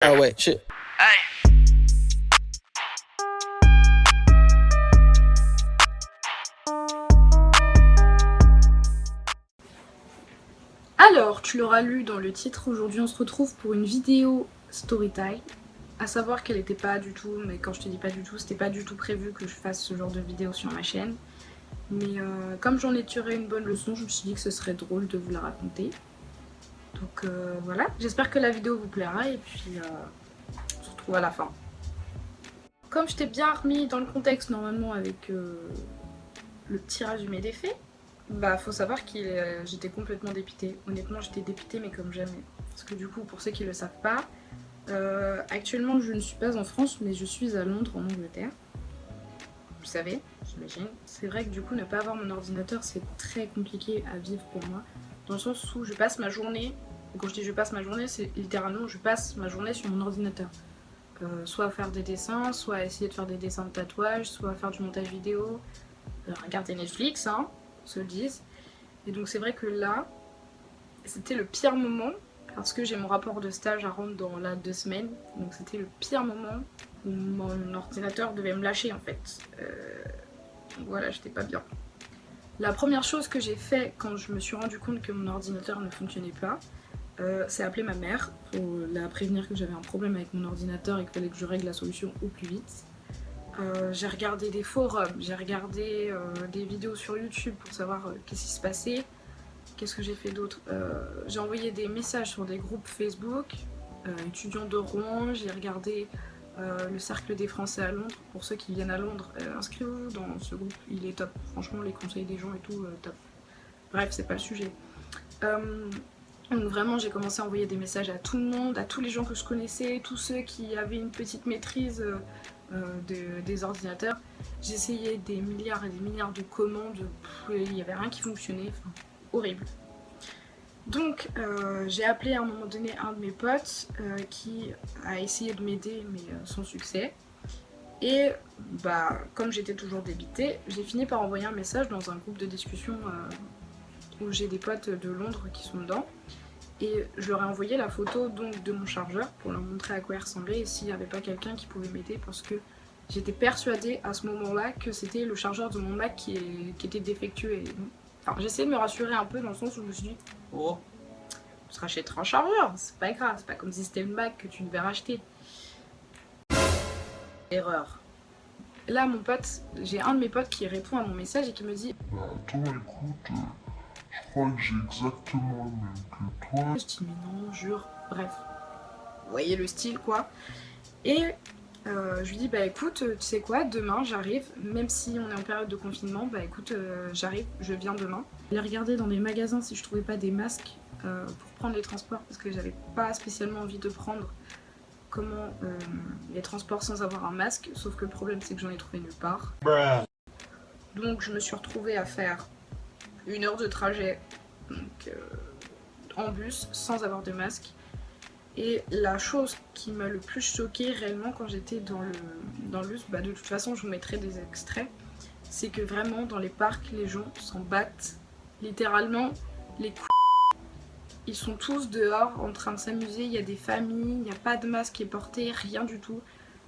Ah ouais, shit. Alors, tu l'auras lu dans le titre, aujourd'hui on se retrouve pour une vidéo storytime. À savoir qu'elle était pas du tout, mais quand je te dis pas du tout, c'était pas du tout prévu que je fasse ce genre de vidéo sur ma chaîne. Mais comme j'en ai tiré une bonne leçon, je me suis dit que ce serait drôle de vous la raconter. Donc voilà, j'espère que la vidéo vous plaira et puis on se retrouve à la fin. Comme je t'ai bien remis dans le contexte normalement avec le petit résumé des faits, bah faut savoir que j'étais complètement dépitée. Honnêtement j'étais dépitée mais comme jamais. Parce que du coup pour ceux qui le savent pas, actuellement je ne suis pas en France mais je suis à Londres en Angleterre. Vous savez, j'imagine. C'est vrai que du coup ne pas avoir mon ordinateur c'est très compliqué à vivre pour moi. Dans le sens où je passe ma journée, et quand je dis je passe ma journée c'est littéralement je passe ma journée sur mon ordinateur. Soit à faire des dessins, soit à essayer de faire des dessins de tatouage, soit à faire du montage vidéo, regarder Netflix, hein, on se le dise. Et donc c'est vrai que là, c'était le pire moment, parce que j'ai mon rapport de stage à rendre dans 2 semaines, donc c'était le pire moment où mon ordinateur devait me lâcher en fait. Donc voilà, j'étais pas bien. La première chose que j'ai fait quand je me suis rendu compte que mon ordinateur ne fonctionnait pas, c'est appeler ma mère pour la prévenir que j'avais un problème avec mon ordinateur et qu'il fallait que je règle la solution au plus vite. J'ai regardé des forums, j'ai regardé des vidéos sur YouTube pour savoir qu'est-ce qui se passait. Qu'est-ce que j'ai fait d'autre? J'ai envoyé des messages sur des groupes Facebook, étudiants de Rouen, j'ai regardé le cercle des Français à Londres. Pour ceux qui viennent à Londres, inscrivez-vous dans ce groupe, il est top. Franchement, les conseils des gens et tout, top. Bref, c'est pas le sujet. Donc vraiment j'ai commencé à envoyer des messages à tout le monde, à tous les gens que je connaissais, tous ceux qui avaient une petite maîtrise des ordinateurs. J'essayais des milliards et des milliards de commandes, il n'y avait rien qui fonctionnait, enfin, horrible. Donc j'ai appelé à un moment donné un de mes potes qui a essayé de m'aider mais sans succès. Et bah comme j'étais toujours débitée, j'ai fini par envoyer un message dans un groupe de discussion où j'ai des potes de Londres qui sont dedans. Et je leur ai envoyé la photo donc de mon chargeur pour leur montrer à quoi il ressemblait et s'il n'y avait pas quelqu'un qui pouvait m'aider parce que j'étais persuadée à ce moment-là que c'était le chargeur de mon Mac qui était défectueux. Et enfin, j'essayais de me rassurer un peu dans le sens où je me suis dit oh, tu te rachèteras un chargeur, c'est pas grave, c'est pas comme si c'était le Mac que tu devais racheter. Erreur. Là mon pote, j'ai un de mes potes qui répond à mon message et qui me dit bah attends écoute, je crois que j'ai exactement le même que toi. Je dis mais non, jure, bref. Vous voyez le style quoi. Et je lui dis bah écoute, tu sais quoi, demain j'arrive, même si on est en période de confinement, bah écoute, j'arrive, je viens demain. J'ai regardé dans les magasins si je trouvais pas des masques pour prendre les transports parce que j'avais pas spécialement envie de prendre les transports sans avoir un masque, sauf que le problème c'est que j'en ai trouvé nulle part. Donc je me suis retrouvée à faire 1 heure de trajet donc, en bus sans avoir de masque. Et la chose qui m'a le plus choquée réellement quand j'étais dans le bus, bah de toute façon je vous mettrai des extraits, c'est que vraiment dans les parcs les gens s'en battent littéralement les couilles. Ils sont tous dehors en train de s'amuser, il y a des familles, il n'y a pas de masque qui est porté, rien du tout.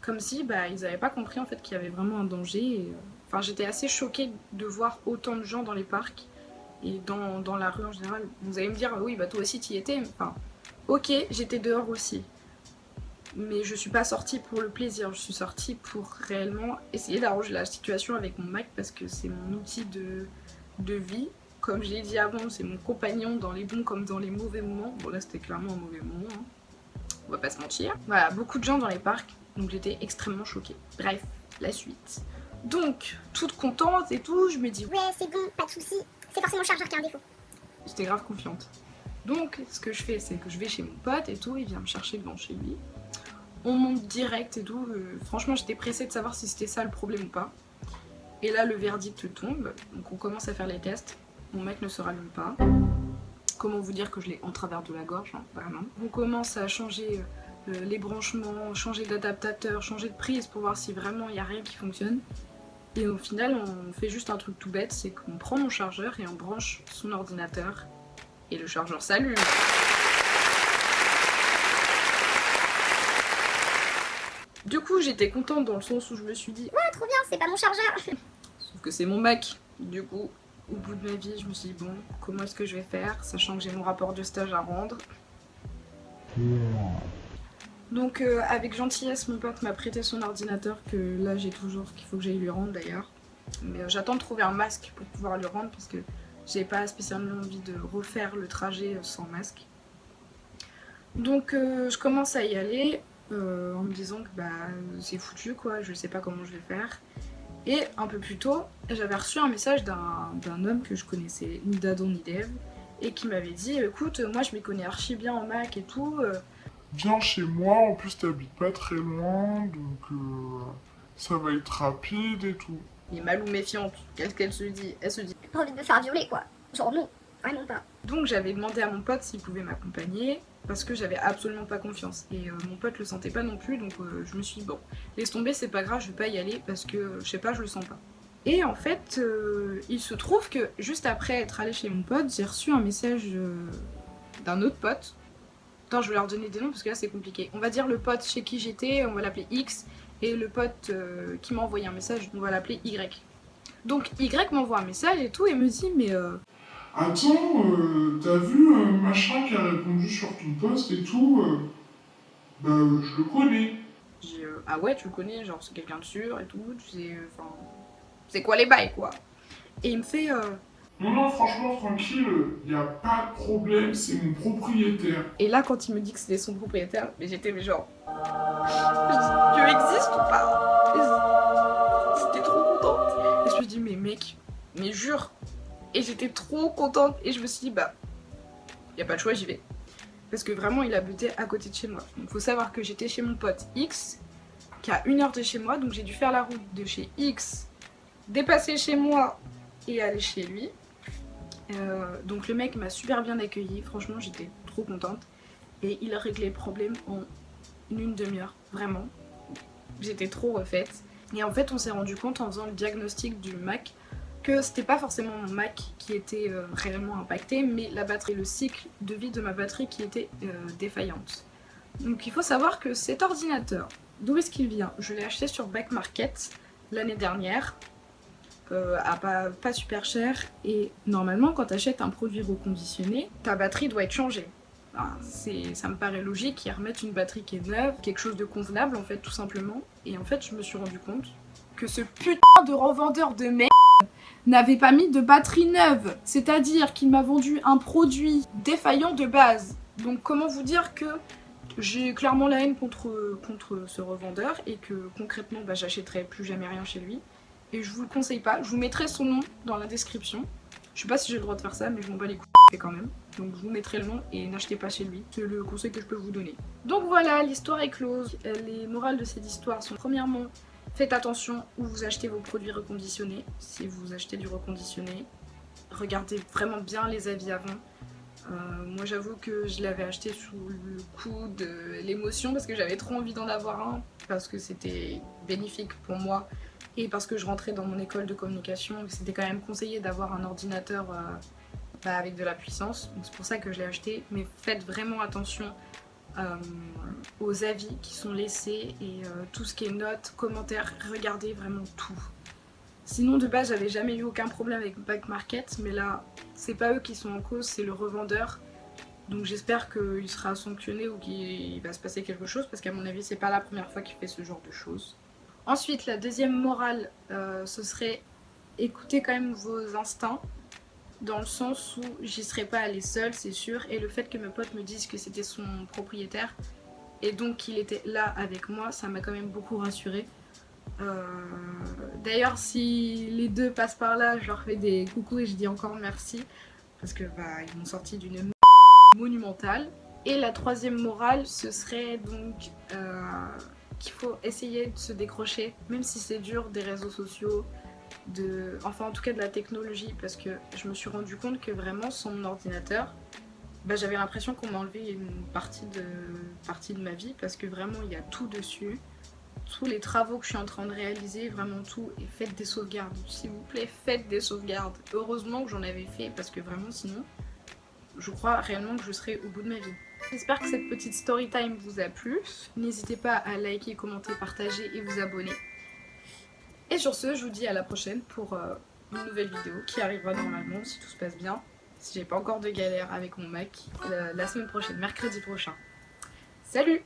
Comme si bah, ils n'avaient pas compris en fait qu'il y avait vraiment un danger. Et, enfin j'étais assez choquée de voir autant de gens dans les parcs et dans la rue en général. Vous allez me dire oui bah toi aussi tu y étais, enfin ok j'étais dehors aussi. Mais je suis pas sortie pour le plaisir, je suis sortie pour réellement essayer d'arranger la situation avec mon Mac parce que c'est mon outil de vie. Comme je l'ai dit avant, c'est mon compagnon dans les bons comme dans les mauvais moments. Bon là c'était clairement un mauvais moment, hein. On va pas se mentir. Voilà, beaucoup de gens dans les parcs, donc j'étais extrêmement choquée. Bref, la suite. Donc, toute contente et tout, je me dis ouais c'est bon, pas de soucis, c'est forcément le chargeur qui a un défaut. J'étais grave confiante. Donc ce que je fais c'est que je vais chez mon pote et tout, il vient me chercher devant chez lui. On monte direct et tout, franchement j'étais pressée de savoir si c'était ça le problème ou pas. Et là le verdict tombe, donc on commence à faire les tests. Mon mec ne se rallume pas. Comment vous dire que je l'ai en travers de la gorge, hein, vraiment. On commence à changer les branchements, changer d'adaptateur, changer de prise pour voir si vraiment il n'y a rien qui fonctionne. Et au final, on fait juste un truc tout bête, c'est qu'on prend mon chargeur et on branche son ordinateur. Et le chargeur s'allume. Du coup j'étais contente dans le sens où je me suis dit Ouais, trop bien, c'est pas mon chargeur. sauf que c'est mon Mac. Du coup, au bout de ma vie, je me suis dit bon, comment est-ce que je vais faire, sachant que j'ai mon rapport de stage à rendre. Donc avec gentillesse, mon pote m'a prêté son ordinateur que là j'ai toujours, qu'il faut que j'aille lui rendre d'ailleurs. Mais j'attends de trouver un masque pour pouvoir lui rendre parce que j'ai pas spécialement envie de refaire le trajet sans masque. Donc je commence à y aller en me disant que bah c'est foutu quoi, je sais pas comment je vais faire. Et un peu plus tôt, j'avais reçu un message d'un homme que je connaissais ni d'Adam ni d'Ève et qui m'avait dit écoute, moi je m'y connais archi bien en Mac et tout. Viens chez moi, en plus t'habites pas très loin, donc ça va être rapide et tout. Il est mal ou méfiante, qu'est-ce qu'elle se dit? Elle se dit. Pas envie de me faire violer, quoi. Genre, non, vraiment pas. Donc j'avais demandé à mon pote s'il pouvait m'accompagner parce que j'avais absolument pas confiance. Et mon pote le sentait pas non plus, donc je me suis dit bon, laisse tomber, c'est pas grave, je vais pas y aller parce que je sais pas, je le sens pas. Et en fait, il se trouve que juste après être allée chez mon pote, j'ai reçu un message d'un autre pote. Attends, je vais leur donner des noms parce que là c'est compliqué. On va dire le pote chez qui j'étais, on va l'appeler X, et le pote qui m'a envoyé un message, on va l'appeler Y. Donc Y m'envoie un message et tout et me dit mais Attends, t'as vu machin qui a répondu sur ton post et tout bah je le connais. j'ai ah ouais tu le connais, genre c'est quelqu'un de sûr et tout, tu sais, enfin c'est quoi les bails quoi. Et il me fait Non, non, franchement, tranquille, y a pas de problème, c'est mon propriétaire. et là quand il me dit que c'était son propriétaire, mais j'étais mais genre Dieu existe ou pas? Et j'étais trop contente. Et je me dis mais mec, mais jure. Et j'étais trop contente et je me suis dit bah y a pas de choix, j'y vais. Parce que vraiment il habitait à côté de chez moi. Donc faut savoir que j'étais chez mon pote X qui a 1 heure de chez moi, donc j'ai dû faire la route de chez X, dépasser chez moi et aller chez lui. Donc le mec m'a super bien accueilli, franchement j'étais trop contente. Et il a réglé le problème en une demi-heure, vraiment. J'étais trop refaite. Et en fait on s'est rendu compte en faisant le diagnostic du Mac que c'était pas forcément mon Mac qui était réellement impacté, mais la batterie, le cycle de vie de ma batterie qui était défaillante. Donc il faut savoir que cet ordinateur, d'où est-ce qu'il vient? Je l'ai acheté sur Back Market l'année dernière, à pas super cher, et normalement quand tu achètes un produit reconditionné, ta batterie doit être changée. Enfin, ça me paraît logique qu'ils remettent une batterie qui est neuve, quelque chose de convenable en fait tout simplement. Et en fait je me suis rendu compte que ce putain de revendeur de merde n'avait pas mis de batterie neuve, c'est-à-dire qu'il m'a vendu un produit défaillant de base. Donc comment vous dire que j'ai clairement la haine contre ce revendeur et que concrètement bah, j'achèterai plus jamais rien chez lui. Et je vous le conseille pas, je vous mettrai son nom dans la description. Je sais pas si j'ai le droit de faire ça mais je m'en bats les couilles quand même. Donc je vous mettrai le nom et n'achetez pas chez lui, c'est le conseil que je peux vous donner. Donc voilà, l'histoire est close. Les morales de cette histoire sont premièrement, faites attention où vous achetez vos produits reconditionnés. Si vous achetez du reconditionné, regardez vraiment bien les avis avant. Moi j'avoue que je l'avais acheté sous le coup de l'émotion parce que j'avais trop envie d'en avoir un, parce que c'était bénéfique pour moi et parce que je rentrais dans mon école de communication et c'était quand même conseillé d'avoir un ordinateur avec de la puissance. Donc c'est pour ça que je l'ai acheté, mais faites vraiment attention aux avis qui sont laissés et tout ce qui est notes, commentaires, regardez vraiment tout. Sinon de base j'avais jamais eu aucun problème avec Back Market, mais là c'est pas eux qui sont en cause, c'est le revendeur. Donc j'espère qu'il sera sanctionné ou qu'il va se passer quelque chose parce qu'à mon avis c'est pas la première fois qu'il fait ce genre de choses. Ensuite la deuxième morale ce serait écoutez quand même vos instincts, dans le sens où j'y serais pas allée seule c'est sûr, et le fait que mes potes me disent que c'était son propriétaire et donc qu'il était là avec moi, ça m'a quand même beaucoup rassurée. D'ailleurs si les deux passent par là je leur fais des coucou et je dis encore merci parce que bah ils m'ont sorti d'une monumentale. Et la troisième morale ce serait donc qu'il faut essayer de se décrocher même si c'est dur des réseaux sociaux, enfin en tout cas de la technologie, parce que je me suis rendu compte que vraiment sans mon ordinateur bah, j'avais l'impression qu'on m'a enlevé une partie de ma vie parce que vraiment il y a tout dessus. Tous les travaux que je suis en train de réaliser, vraiment tout, et faites des sauvegardes, s'il vous plaît, faites des sauvegardes. Heureusement que j'en avais fait parce que vraiment sinon, je crois réellement que je serais au bout de ma vie. J'espère que cette petite story time vous a plu. N'hésitez pas à liker, commenter, partager et vous abonner. Et sur ce, je vous dis à la prochaine pour une nouvelle vidéo qui arrivera normalement si tout se passe bien. Si j'ai pas encore de galère avec mon Mac, la semaine prochaine, mercredi prochain. Salut!